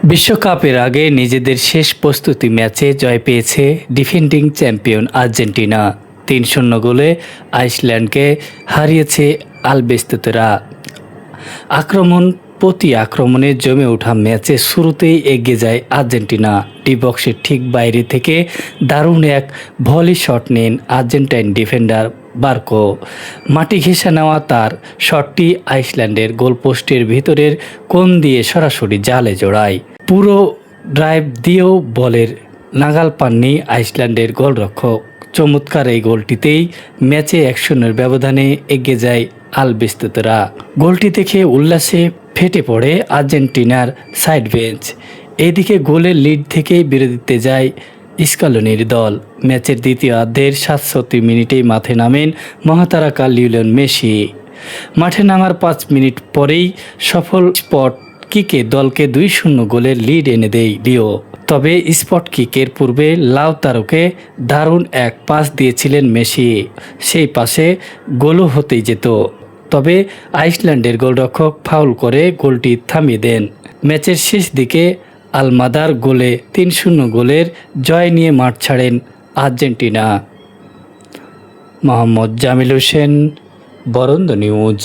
বিশ্বকাপের আগে নিজেদের শেষ প্রস্তুতি ম্যাচে জয় পেয়েছে ডিফেন্ডিং চ্যাম্পিয়ন আর্জেন্টিনা। ৩-০ গোলে আইসল্যান্ডকে হারিয়েছে আলবেস্তেরা। প্রতি আক্রমণে জমে ওঠা ম্যাচে শুরুতেই এগিয়ে যায় আর্জেন্টিনা। ডি বক্সের ঠিক বাইরে থেকে দারুণ এক ভলি শট নেন আর্জেন্টাইন ডিফেন্ডার বার্কো। মাটি ঘেঁষে নেওয়া তার শটটি আইসল্যান্ডের গোলপোস্টের ভিতরের কোণ দিয়ে সরাসরি জালে জড়ায়। পুরো ড্রাইভ দিয়েও বলের নাগাল পাননি আইসল্যান্ডের গোলরক্ষক। চমৎকার এই গোলটিতেই ম্যাচে ১-০ ব্যবধানে এগিয়ে যায় আলবেস্তেরা। গোলটি দেখে উল্লাসে ফেটে পড়ে আর্জেন্টিনার সাইড বেঞ্চ। এদিকে গোলের লিড থেকেই বিরতিতে যায় স্কালোনির দল। ম্যাচের দ্বিতীয়ার্ধের ৬৭ মিনিটেই মাঠে নামেন মহাতারকা লিওনেল মেসি। মাঠে নামার ৫ মিনিট পরেই সফল স্পট কিকে দলকে ২-০ গোলের লিড এনে দেয় লিও। তবে স্পট কিকের পূর্বে লাউতারোকে দারুণ এক পাস দিয়েছিলেন মেসি। সেই পাসে গোলও হতেই যেত, তবে আইসল্যান্ডের গোলরক্ষক ফাউল করে গোলটি থামিয়ে দেন। ম্যাচের শেষ দিকে আলমাদার গোলে ৩-০ গোলের জয় নিয়ে মাঠ ছাড়েন আর্জেন্টিনা। মোহাম্মদ জামিল হোসেন, বরেন্দ্র নিউজ।